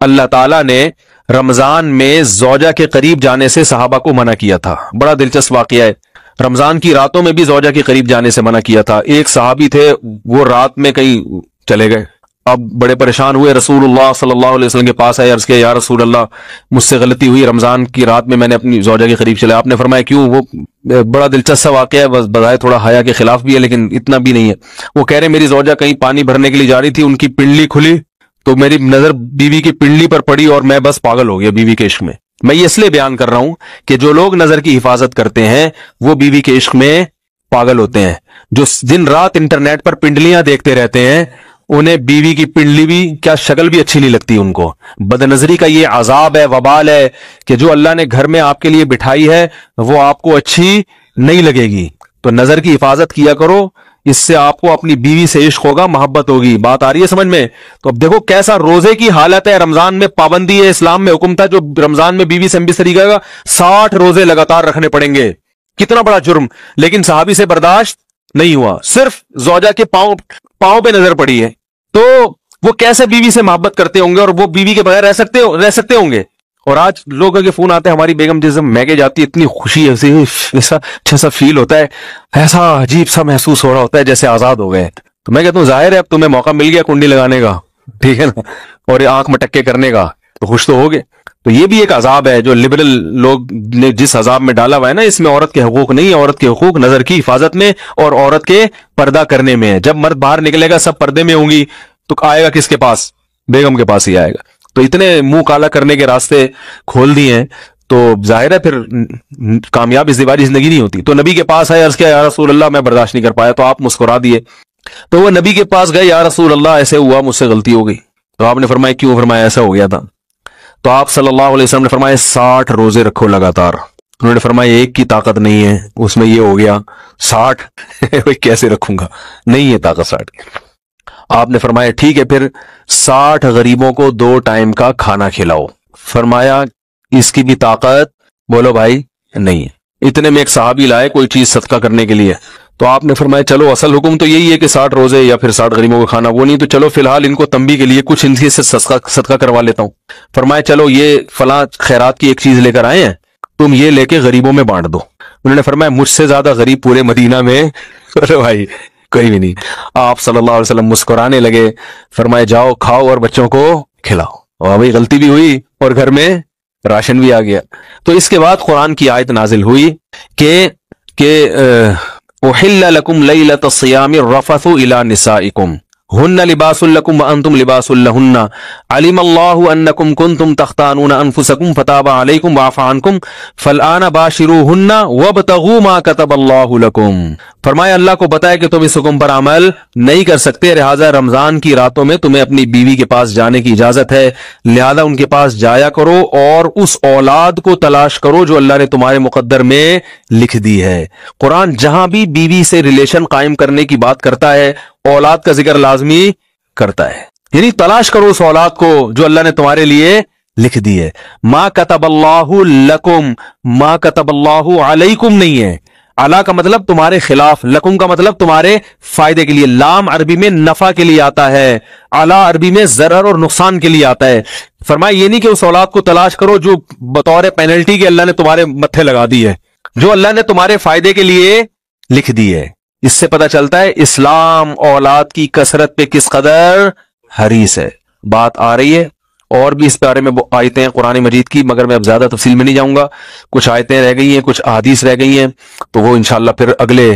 اللہ تعالیٰ نے رمضان میں زوجہ کے قریب جانے سے صحابہ کو منع کیا تھا. بڑا دلچسپ واقعہ ہے. رمضان کی راتوں میں بھی زوجہ کے قریب جانے سے منع کیا تھا. ایک صحابی تھے، وہ رات میں کہیں چلے گئے. اب بڑے پریشان ہوئے، رسول اللہ صلی اللہ علیہ وسلم کے پاس آئے، عرض کیا یا رسول اللہ مجھ سے غلطی ہوئی، رمضان کی رات میں نے اپنی زوجہ کے قریب چلا. آپ نے فرمایا کیوں؟ وہ بڑا دلچسپ واقعہ ہے، بس بظاہر تھوڑا حیا کے خلاف بھی ہے لیکن اتنا بھی نہیں ہے. وہ کہہ رہے میری زوجہ کہیں پانی بھرنے کے لیے جا رہی تھی، ان کی پنڈلی کھلی تو میری نظر بیوی کی پنڈلی پر پڑی اور میں بس پاگل ہو گیا بیوی کے عشق میں. میں یہ اس لیے بیان کر رہا ہوں کہ جو لوگ نظر کی حفاظت کرتے ہیں وہ بیوی کے عشق میں پاگل ہوتے ہیں. جو دن رات انٹرنیٹ پر پنڈلیاں دیکھتے رہتے ہیں انہیں بیوی کی پنڈلی بھی کیا شکل بھی اچھی نہیں لگتی ان کو. بد نظری کا یہ عذاب ہے، وبال ہے کہ جو اللہ نے گھر میں آپ کے لیے بٹھائی ہے وہ آپ کو اچھی نہیں لگے گی. تو نظر کی حفاظت کیا کرو، اس سے آپ کو اپنی بیوی سے عشق ہوگا، محبت ہوگی. بات آ رہی ہے سمجھ میں؟ تو اب دیکھو کیسا روزے کی حالت ہے. رمضان میں پابندی ہے، اسلام میں حکم تھا جو رمضان میں بیوی سے بستری کرے گا 60 روزے لگاتار رکھنے پڑیں گے. کتنا بڑا جرم، لیکن صحابی سے برداشت نہیں ہوا. صرف زوجہ کے پاؤں پہ نظر پڑی ہے تو وہ کیسے بیوی سے محبت کرتے ہوں گے اور وہ بیوی کے بغیر رہ سکتے ہوں گے. اور آج لوگوں کے فون آتے ہیں، ہماری بیگم جس میگے جاتی ہے اتنی خوشی ہے، ایسا اچھا سا فیل ہوتا ہے، ایسا عجیب سا محسوس ہو رہا ہوتا ہے جیسے آزاد ہو گئے. تو میں کہتا ہوں ظاہر ہے اب تمہیں موقع مل گیا کنڈی لگانے کا، ٹھیک ہے نا، اور آنکھ مٹکے کرنے کا، تو خوش تو ہوگے. تو یہ بھی ایک عذاب ہے جو لبرل لوگ نے جس عذاب میں ڈالا ہوا ہے نا، اس میں عورت کے حقوق نہیں ہے. عورت کے حقوق نظر کی حفاظت میں اور عورت کے پردہ کرنے میں ہے. جب مرد باہر نکلے گا سب پردے میں ہوں گی تو آئے گا کس کے پاس؟ بیگم کے پاس ہی آئے گا. تو اتنے منہ کالا کرنے کے راستے کھول دیے ہیں تو ظاہر ہے پھر کامیاب ازدواجی زندگی نہیں ہوتی. تو نبی کے پاس آئے، عرض کیا یا رسول اللہ میں برداشت نہیں کر پایا. تو آپ مسکرا دیے. تو وہ نبی کے پاس گئے، یا رسول اللہ ایسے ہوا، مجھ سے غلطی ہو گئی. تو آپ نے فرمایا کیوں؟ فرمایا ایسا ہو گیا تھا. تو آپ صلی اللہ علیہ وسلم نے فرمایا 60 روزے رکھو لگاتار. انہوں نے فرمایا ایک کی طاقت نہیں ہے، اس میں یہ ہو گیا 60 کیسے رکھوں گا، نہیں ہے طاقت 60 کی. آپ نے فرمایا ٹھیک ہے پھر 60 غریبوں کو 2 ٹائم کا کھانا کھلاؤ. فرمایا اس کی بھی طاقت بولو بھائی نہیں ہے. اتنے میں ایک صحابی لائے کوئی چیز صدقہ کرنے کے لیے. تو آپ نے فرمایا چلو اصل حکم تو یہی ہے کہ 60 روزے یا پھر 60 غریبوں کو کھانا، وہ نہیں تو چلو فی الحال ان کو تنبیہ کے لیے کچھ ان سے صدقہ کروا لیتا ہوں. فرمایا چلو یہ فلاں خیرات کی ایک چیز لے کر آئے ہیں، تم یہ لے کے غریبوں میں بانٹ دو. انہوں نے فرمایا مجھ سے زیادہ غریب پورے مدینہ میں بھائی کوئی بھی نہیں. آپ صلی اللہ علیہ وسلم مسکرانے لگے، فرمایا جاؤ کھاؤ اور بچوں کو کھلاؤ. اور بھائی غلطی بھی ہوئی اور گھر میں راشن بھی آ گیا. تو اس کے بعد قرآن کی آیت نازل ہوئی کہ احل لکم لیلۃ الصیام الرفث الی نسائکم ہن لباس لکم وانتم لباس لہن علم اللہ انکم کنتم تختانون انفسکم فتاب علیکم وعفی عنکم فالآن باشروہن وابتغوا ما کتب اللہ لکم. فرمایا اللہ کو بتایا کہ تم اس حکم پر عمل نہیں کر سکتے، لہذا رمضان کی راتوں میں تمہیں اپنی بیوی کے پاس جانے کی اجازت ہے، لہذا ان کے پاس جایا کرو اور اس اولاد کو تلاش کرو جو اللہ نے تمہارے مقدر میں لکھ دی ہے. قرآن جہاں بھی بیوی سے ریلیشن قائم کرنے کی بات کرتا ہے اولاد کا ذکر لازمی کرتا ہے، یعنی تلاش کرو اس اولاد کو جو اللہ نے تمہارے لیے لکھ دی ہے. ما کتب اللہ لکم، ما کتب اللہ علیکم نہیں ہے. علا کا مطلب تمہارے خلاف، لکم کا مطلب تمہارے فائدے کے لیے. لام عربی میں نفع کے لیے آتا ہے، علا عربی میں ضرر اور نقصان کے لیے آتا ہے. فرمایا یہ نہیں کہ اس اولاد کو تلاش کرو جو بطور پینلٹی کے اللہ نے تمہارے متھے لگا دی ہے، جو اللہ نے تمہارے فائدے کے لیے لکھ دی ہے. اس سے پتہ چلتا ہے اسلام اولاد کی کثرت پہ کس قدر حریص ہے. بات آ رہی ہے اور بھی اس بارے میں آیتیں ہیں قرآن مجید کی، مگر میں اب زیادہ تفصیل میں نہیں جاؤں گا. کچھ آیتیں رہ گئی ہیں، کچھ احادیث رہ گئی ہیں، تو وہ انشاءاللہ پھر اگلے